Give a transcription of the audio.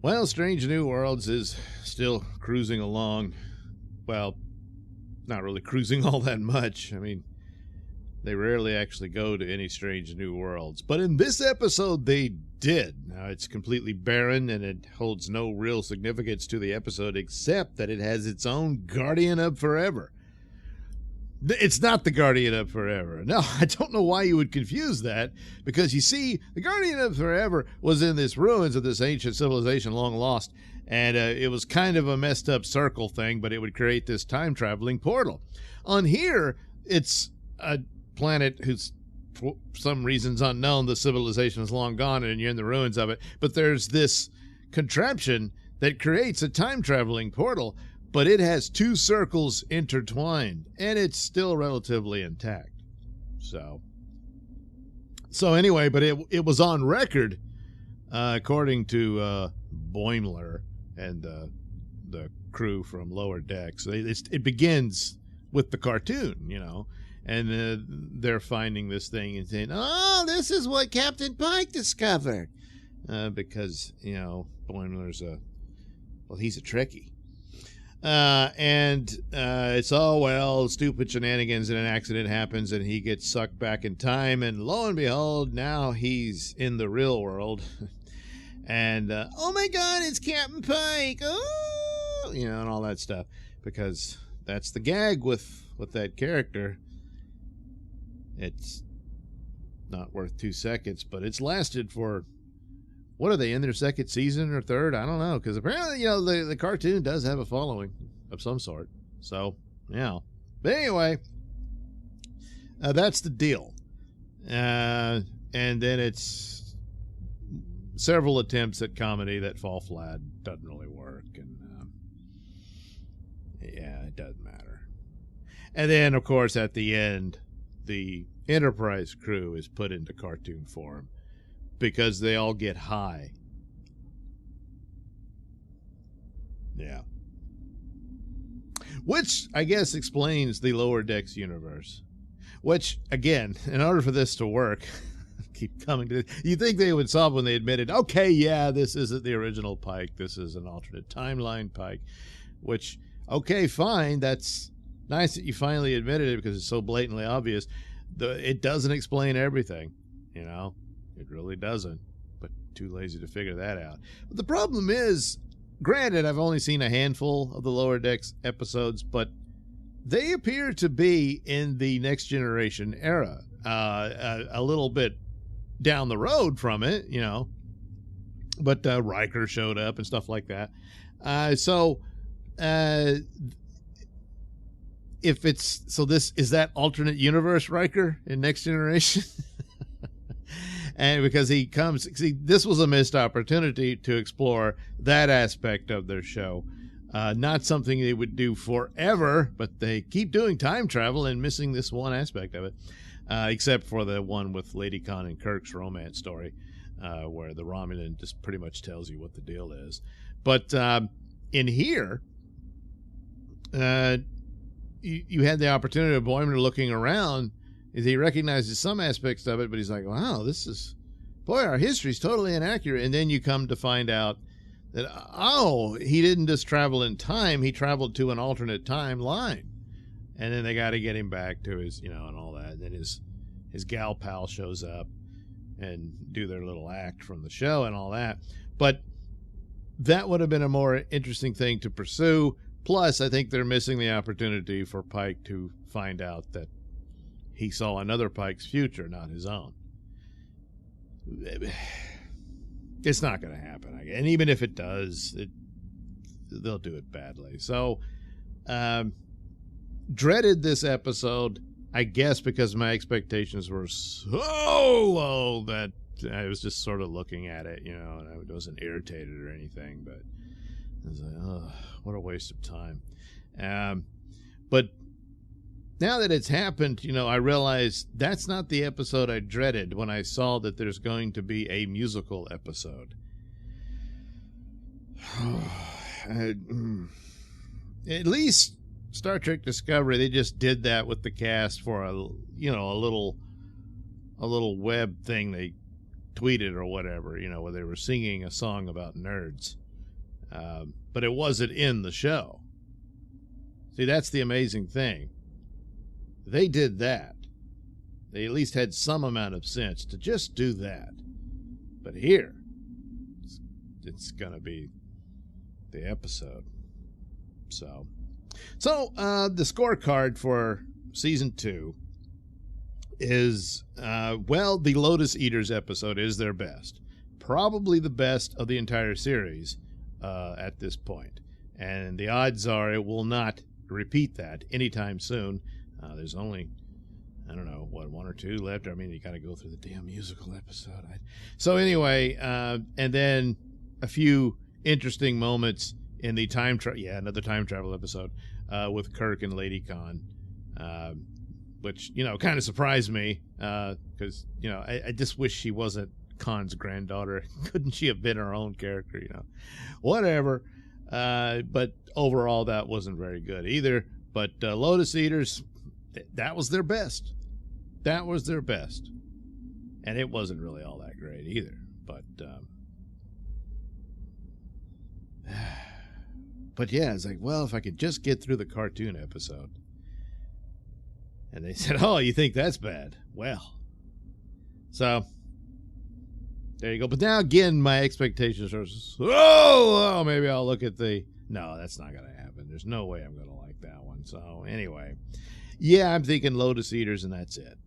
Well, Strange New Worlds is still cruising along. Well, not really cruising all that much. I mean, they rarely actually go to any Strange New Worlds. But in this episode, they did. Now, it's completely barren, and it holds no real significance to the episode, except that it has its own Guardian of Forever. It's not the Guardian of Forever. No, I don't know why you would confuse that, because you see, the Guardian of Forever was in this ruins of this ancient civilization long lost, and it was kind of a messed up circle thing, but it would create this time-traveling portal. On here, it's a planet whose, for some reasons unknown, the civilization is long gone and you're in the ruins of it, but there's this contraption that creates a time-traveling portal, but it has two circles intertwined, and it's still relatively intact. So anyway, but it was on record, according to Boimler and the crew from Lower Decks. It begins with the cartoon, you know, and they're finding this thing and saying, "Oh, this is what Captain Pike discovered," because, you know, Boimler's he's a Trekkie. It's all, well, stupid shenanigans, and an accident happens and he gets sucked back in time, and lo and behold, now he's in the real world. And oh my god, it's Captain Pike, oh, you know, and all that stuff, because that's the gag with that character. It's not worth 2 seconds, but it's lasted for, what are they, in their second season or third? I don't know, because apparently, you know, the cartoon does have a following of some sort. So, yeah. But anyway, that's the deal. And then it's several attempts at comedy that fall flat. Doesn't really work. And yeah, it doesn't matter. And then, of course, at the end, the Enterprise crew is put into cartoon form, because they all get high. Yeah. Which, I guess, explains the Lower Decks universe. Which, again, in order for this to work, keep coming to this, you think they would solve when they admitted, okay, yeah, this isn't the original Pike, this is an alternate timeline Pike. Which, okay, fine, that's nice that you finally admitted it, because it's so blatantly obvious. It doesn't explain everything, you know? It really doesn't, but too lazy to figure that out. But the problem is, granted, I've only seen a handful of the Lower Decks episodes, but they appear to be in the Next Generation era, a little bit down the road from it, you know. But Riker showed up and stuff like that. This is that alternate universe Riker in Next Generation? And because he comes, see, this was a missed opportunity to explore that aspect of their show. Not something they would do forever, but they keep doing time travel and missing this one aspect of it. Except for the one with Lady Khan and Kirk's romance story, where the Romulan just pretty much tells you what the deal is. But in here, you had the opportunity of Boimler looking around. He recognizes some aspects of it, but he's like, wow, our history's totally inaccurate. And then you come to find out that, oh, he didn't just travel in time, he traveled to an alternate timeline. And then they got to get him back to his, you know, and all that. And then his gal pal shows up and do their little act from the show and all that. But that would have been a more interesting thing to pursue. Plus, I think they're missing the opportunity for Pike to find out that he saw another Pike's future, not his own. It's not going to happen. And even if it does, they'll do it badly. So, dreaded this episode, I guess, because my expectations were so low that I was just sort of looking at it, you know, and I wasn't irritated or anything, but I was like, oh, what a waste of time. But now that it's happened, you know, I realize that's not the episode I dreaded when I saw that there's going to be a musical episode. At least Star Trek Discovery, they just did that with the cast for a little web thing they tweeted or whatever, you know, where they were singing a song about nerds. but it wasn't in the show. See, that's the amazing thing. They did that. They at least had some amount of sense to just do that. But here, it's going to be the episode. So the scorecard for season 2 is, the Lotus Eaters episode is their best. Probably the best of the entire series at this point. And the odds are it will not repeat that anytime soon. There's only, I don't know, one or two left. I mean, you got to go through the damn musical episode. So anyway, and then a few interesting moments in the another time travel episode with Kirk and Lady Khan, which, kind of surprised me because, I just wish she wasn't Khan's granddaughter. Couldn't she have been her own character, Whatever. But overall, that wasn't very good either. But Lotus Eaters, that was their best. That was their best. And it wasn't really all that great either. But yeah, it's like, well, if I could just get through the cartoon episode. And they said, oh, you think that's bad? Well. So, there you go. But now, again, my expectations are, maybe I'll look at no, that's not going to happen. There's no way I'm going to like that one. So, anyway. Yeah, I'm thinking Lotus Eaters, and that's it.